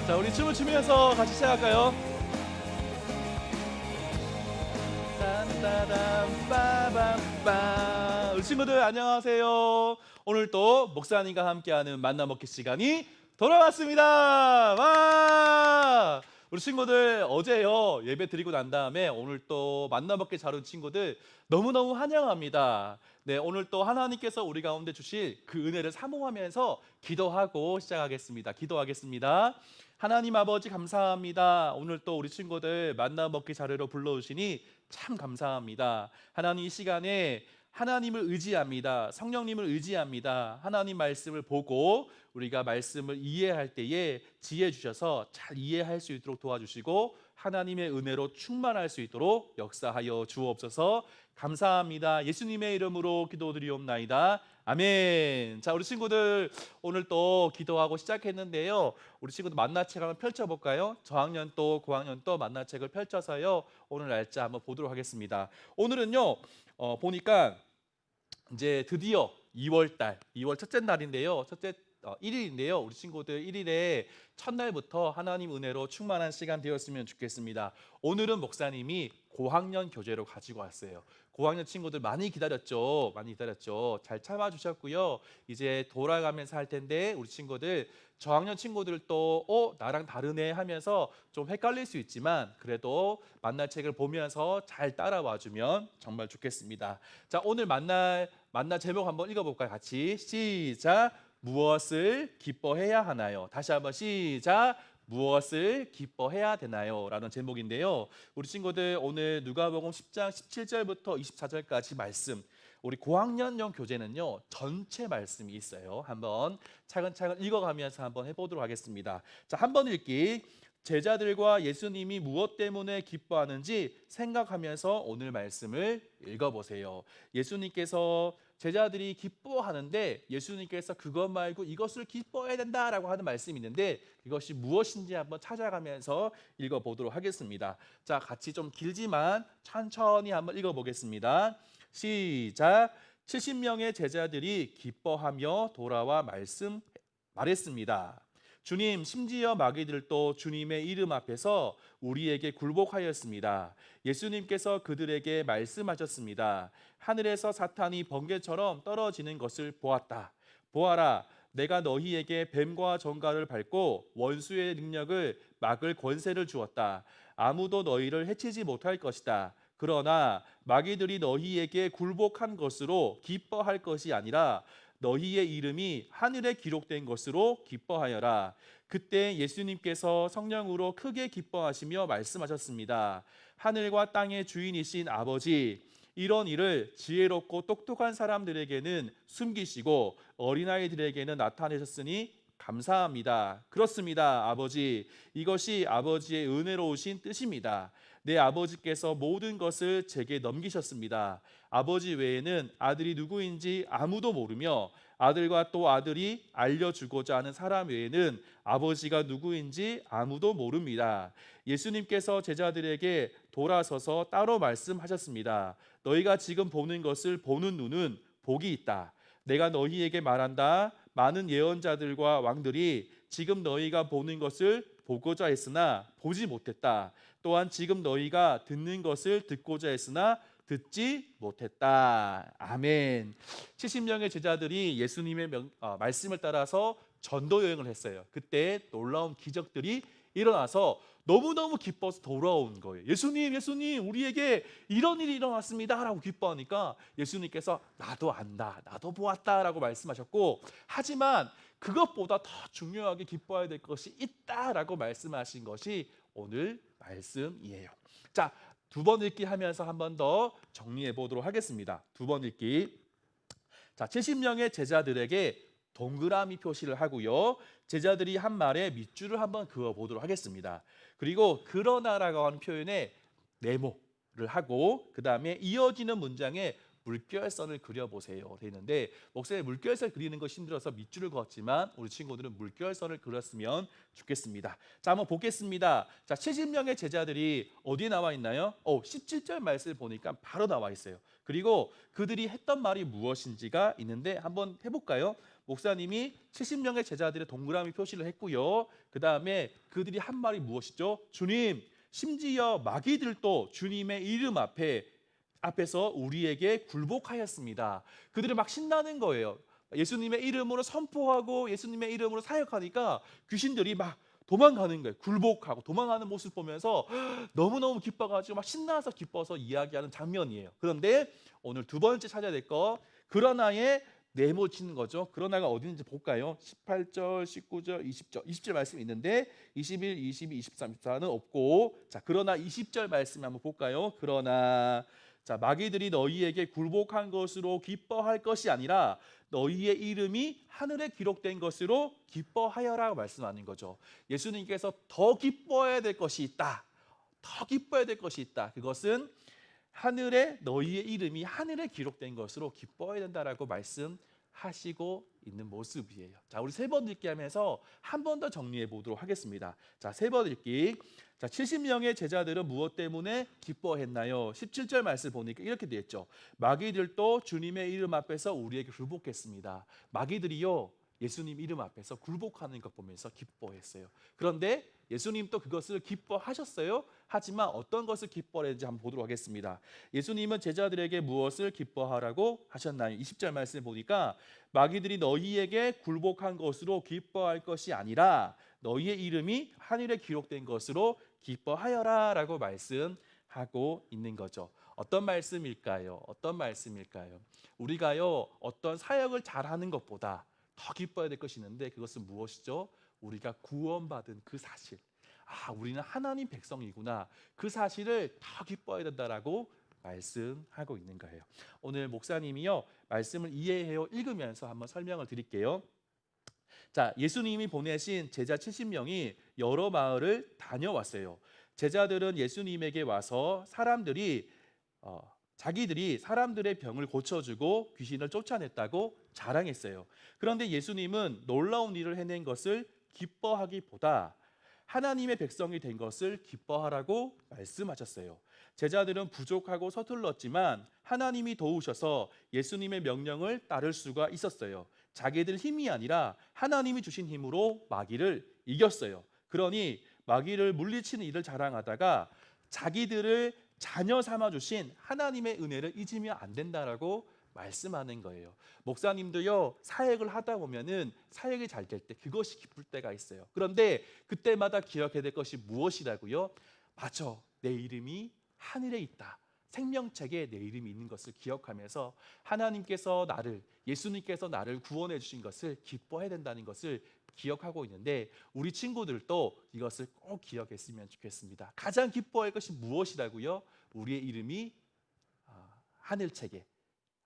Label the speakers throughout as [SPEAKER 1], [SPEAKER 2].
[SPEAKER 1] 자, 우리 춤을 추면서 같이 시작할까요? 딴따단 빠밤빠. 우리 친구들 안녕하세요. 오늘 또 목사님과 함께하는 만나 먹기 시간이 돌아왔습니다. 와! 우리 친구들 어제요 예배 드리고 난 다음에 오늘 또 만나 먹기 잘 온 친구들 너무너무 환영합니다. 네, 오늘 또 하나님께서 우리 가운데 주실 그 은혜를 사모하면서 기도하고 시작하겠습니다. 기도하겠습니다. 하나님 아버지 감사합니다. 오늘 또 우리 친구들 만나 먹기 자리로 불러주시니 참 감사합니다. 하나님 이 시간에 하나님을 의지합니다. 성령님을 의지합니다. 하나님 말씀을 보고 우리가 말씀을 이해할 때에 지혜 주셔서 잘 이해할 수 있도록 도와주시고 하나님의 은혜로 충만할 수 있도록 역사하여 주옵소서. 감사합니다. 예수님의 이름으로 기도드리옵나이다. 아멘. 자, 우리 친구들 오늘 또 기도하고 시작했는데요. 우리 친구들 만나책 한번 펼쳐볼까요? 저학년 또 고학년 또 만나책을 펼쳐서요. 오늘 날짜 한번 보도록 하겠습니다. 오늘은요. 보니까 이제 드디어 2월 첫째 날인데요. 첫째 1일인데요. 우리 친구들 1일에 첫날부터 하나님 은혜로 충만한 시간 되었으면 좋겠습니다. 오늘은 목사님이 고학년 교재로 가지고 왔어요. 고학년 친구들 많이 기다렸죠. 많이 기다렸죠. 잘 참아주셨고요. 이제 돌아가면서 할 텐데 우리 친구들 저학년 친구들도 나랑 다르네 하면서 좀 헷갈릴 수 있지만 그래도 만날 책을 보면서 잘 따라와주면 정말 좋겠습니다. 자, 오늘 만날 제목 한번 읽어볼까요? 같이 시작. 무엇을 기뻐해야 하나요? 다시 한번 시작. 무엇을 기뻐해야 되나요? 라는 제목인데요. 우리 친구들 오늘 누가복음 10장 17절부터 24절까지 말씀, 우리 고학년용 교재는요 전체 말씀이 있어요. 한번 차근차근 읽어가면서 한번 해보도록 하겠습니다. 자, 한번 읽기. 제자들과 예수님이 무엇 때문에 기뻐하는지 생각하면서 오늘 말씀을 읽어보세요. 예수님께서 제자들이 기뻐하는데 예수님께서 그것 말고 이것을 기뻐해야 된다라고 하는 말씀이 있는데 이것이 무엇인지 한번 찾아가면서 읽어보도록 하겠습니다. 자, 같이 좀 길지만 천천히 한번 읽어보겠습니다. 시작. 70명의 제자들이 기뻐하며 돌아와 말했습니다. 주님, 심지어 마귀들도 주님의 이름 앞에서 우리에게 굴복하였습니다. 예수님께서 그들에게 말씀하셨습니다. 하늘에서 사탄이 번개처럼 떨어지는 것을 보았다. 보아라, 내가 너희에게 뱀과 정갈을 밟고 원수의 능력을 막을 권세를 주었다. 아무도 너희를 해치지 못할 것이다. 그러나 마귀들이 너희에게 굴복한 것으로 기뻐할 것이 아니라 너희의 이름이 하늘에 기록된 것으로 기뻐하여라. 그때 예수님께서 성령으로 크게 기뻐하시며 말씀하셨습니다. 하늘과 땅의 주인이신 아버지, 이런 일을 지혜롭고 똑똑한 사람들에게는 숨기시고 어린아이들에게는 나타내셨으니 감사합니다. 그렇습니다, 아버지. 이것이 아버지의 은혜로우신 뜻입니다. 내 아버지께서 모든 것을 제게 넘기셨습니다. 아버지 외에는 아들이 누구인지 아무도 모르며 아들과 또 아들이 알려주고자 하는 사람 외에는 아버지가 누구인지 아무도 모릅니다. 예수님께서 제자들에게 돌아서서 따로 말씀하셨습니다. 너희가 지금 보는 것을 보는 눈은 복이 있다. 내가 너희에게 말한다. 많은 예언자들과 왕들이 지금 너희가 보는 것을 보고자 했으나 보지 못했다. 또한 지금 너희가 듣는 것을 듣고자 했으나 듣지 못했다. 아멘. 70명의 제자들이 예수님의 말씀을 따라서 전도 여행을 했어요. 그때 놀라운 기적들이 일어나서 너무너무 기뻐서 돌아온 거예요. 예수님, 예수님, 우리에게 이런 일이 일어났습니다 라고 기뻐하니까 예수님께서 나도 안다, 나도 보았다 라고 말씀하셨고, 하지만 그것보다 더 중요하게 기뻐해야 될 것이 있다라고 말씀하신 것이 오늘 말씀이에요. 자, 두 번 읽기 하면서 한 번 더 정리해 보도록 하겠습니다. 두 번 읽기. 자, 70명의 제자들에게 동그라미 표시를 하고요. 제자들이 한 말에 밑줄을 한번 그어 보도록 하겠습니다. 그리고 그러나라고 하는 표현에 네모를 하고 그 다음에 이어지는 문장에 물결선을 그려보세요 되어 있는데, 목사님 물결선 그리는 거 힘들어서 밑줄을 그었지만 우리 친구들은 물결선을 그렸으면 좋겠습니다. 자, 한번 보겠습니다. 자, 70명의 제자들이 어디에 나와 있나요? 17절 말씀을 보니까 바로 나와 있어요. 그리고 그들이 했던 말이 무엇인지가 있는데 한번 해볼까요? 목사님이 70명의 제자들의 동그라미 표시를 했고요. 그 다음에 그들이 한 말이 무엇이죠? 주님, 심지어 마귀들도 주님의 이름 앞에서 우리에게 굴복하였습니다. 그들이 막 신나는 거예요. 예수님의 이름으로 선포하고 예수님의 이름으로 사역하니까 귀신들이 막 도망가는 거예요. 굴복하고 도망가는 모습 보면서 너무너무 기뻐가지고 막 신나서 기뻐서 이야기하는 장면이에요. 그런데 오늘 두 번째 찾아야 될 거, 그러나에 네모치는 거죠. 그러나가 어디 있는지 볼까요? 18절, 19절, 20절. 20절 말씀이 있는데 21, 22, 23, 24는 없고, 자, 그러나 20절 말씀 한번 볼까요? 그러나 자, 마귀들이 너희에게 굴복한 것으로 기뻐할 것이 아니라 너희의 이름이 하늘에 기록된 것으로 기뻐하여라고 말씀하는 거죠. 예수님께서 더 기뻐해야 될 것이 있다. 더 기뻐해야 될 것이 있다. 그것은 하늘에 너희의 이름이 하늘에 기록된 것으로 기뻐해야 된다라고 말씀하시고 있는 모습이에요. 자, 우리 세 번 읽기 하면서 한 번 더 정리해 보도록 하겠습니다. 자, 세 번 읽기. 자, 70명의 제자들은 무엇 때문에 기뻐했나요? 17절 말씀 보니까 이렇게 되어 있죠. 마귀들도 주님의 이름 앞에서 우리에게 굴복했습니다. 마귀들이요, 예수님 이름 앞에서 굴복하는 것 보면서 기뻐했어요. 그런데 예수님도 그것을 기뻐하셨어요. 하지만 어떤 것을 기뻐했는지 한번 보도록 하겠습니다. 예수님은 제자들에게 무엇을 기뻐하라고 하셨나요? 20절 말씀 보니까 마귀들이 너희에게 굴복한 것으로 기뻐할 것이 아니라 너희의 이름이 하늘에 기록된 것으로 기뻐하여라 라고 말씀하고 있는 거죠. 어떤 말씀일까요? 어떤 말씀일까요? 우리가요, 어떤 사역을 잘하는 것보다 더 기뻐해야 될 것이 있는데 그것은 무엇이죠? 우리가 구원받은 그 사실. 아, 우리는 하나님 백성이구나. 그 사실을 더 기뻐해야 된다라고 말씀하고 있는 거예요. 오늘 목사님이요, 말씀을 이해해요 읽으면서 한번 설명을 드릴게요. 자, 예수님이 보내신 제자 70명이 여러 마을을 다녀왔어요. 제자들은 예수님에게 와서 자기들이 사람들의 병을 고쳐주고 귀신을 쫓아냈다고 자랑했어요. 그런데 예수님은 놀라운 일을 해낸 것을 기뻐하기보다 하나님의 백성이 된 것을 기뻐하라고 말씀하셨어요. 제자들은 부족하고 서툴렀지만 하나님이 도우셔서 예수님의 명령을 따를 수가 있었어요. 자기들 힘이 아니라 하나님이 주신 힘으로 마귀를 이겼어요. 그러니 마귀를 물리치는 일을 자랑하다가 자기들을 자녀 삼아 주신 하나님의 은혜를 잊으면 안 된다라고 말씀하는 거예요. 목사님도요, 사역을 하다 보면은 사역이 잘 될 때 그것이 기쁠 때가 있어요. 그런데 그때마다 기억해야 될 것이 무엇이라고요? 맞아, 내 이름이 하늘에 있다. 생명책에 내 이름이 있는 것을 기억하면서 예수님께서 나를 구원해 주신 것을 기뻐해야 된다는 것을 기억하고 있는데, 우리 친구들도 이것을 꼭 기억했으면 좋겠습니다. 가장 기뻐할 것이 무엇이라고요? 우리의 이름이 하늘책에,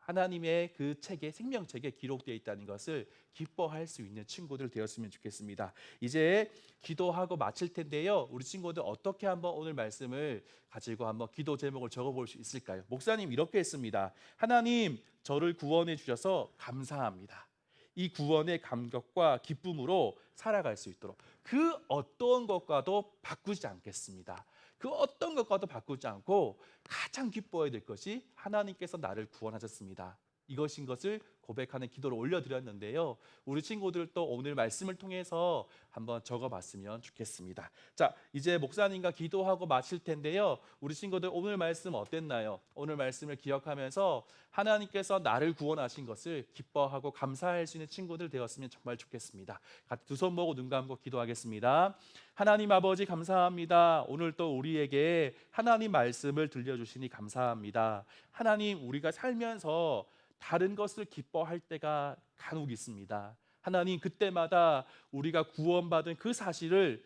[SPEAKER 1] 하나님의 그 책에, 생명책에 기록되어 있다는 것을 기뻐할 수 있는 친구들 되었으면 좋겠습니다. 이제 기도하고 마칠 텐데요, 우리 친구들 어떻게 한번 오늘 말씀을 가지고 한번 기도 제목을 적어볼 수 있을까요? 목사님 이렇게 했습니다. 하나님, 저를 구원해 주셔서 감사합니다. 이 구원의 감격과 기쁨으로 살아갈 수 있도록 그 어떤 것과도 바꾸지 않겠습니다. 그 어떤 것과도 바꾸지 않고 가장 기뻐해야 될 것이 하나님께서 나를 구원하셨습니다. 이것인 것을 고백하는 기도를 올려드렸는데요. 우리 친구들도 오늘 말씀을 통해서 한번 적어봤으면 좋겠습니다. 자, 이제 목사님과 기도하고 마칠 텐데요. 우리 친구들 오늘 말씀 어땠나요? 오늘 말씀을 기억하면서 하나님께서 나를 구원하신 것을 기뻐하고 감사할 수 있는 친구들 되었으면 정말 좋겠습니다. 같이 두 손 모으고 눈 감고 기도하겠습니다. 하나님 아버지 감사합니다. 오늘 또 우리에게 하나님 말씀을 들려주시니 감사합니다. 하나님, 우리가 살면서 다른 것을 기뻐할 때가 간혹 있습니다. 하나님, 그때마다 우리가 구원받은 그 사실을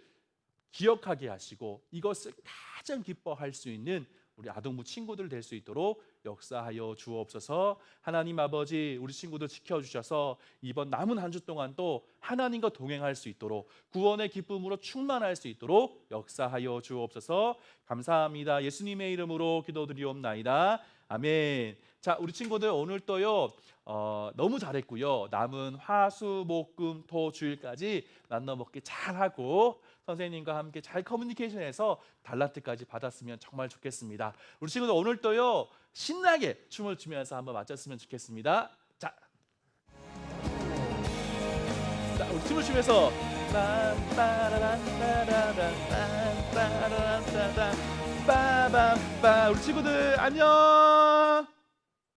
[SPEAKER 1] 기억하게 하시고 이것을 가장 기뻐할 수 있는 우리 아동부 친구들 될 수 있도록 역사하여 주옵소서. 하나님 아버지, 우리 친구들 지켜주셔서 이번 남은 한 주 동안 또 하나님과 동행할 수 있도록 구원의 기쁨으로 충만할 수 있도록 역사하여 주옵소서. 감사합니다. 예수님의 이름으로 기도드리옵나이다. 아멘. 자, 우리 친구들 오늘 또요 너무 잘했고요. 남은 화, 수, 목, 금, 토, 주일까지 나눠 먹기 잘하고 선생님과 함께 잘 커뮤니케이션해서 달란트까지 받았으면 정말 좋겠습니다. 우리 친구들 오늘 또요 신나게 춤을 추면서 한번 마쳤으면 좋겠습니다. 자, 우리 춤을 추면서 빰빠라란따라란따라란 빰빠라란따란 빠밤빠 우리 친구들 안녕.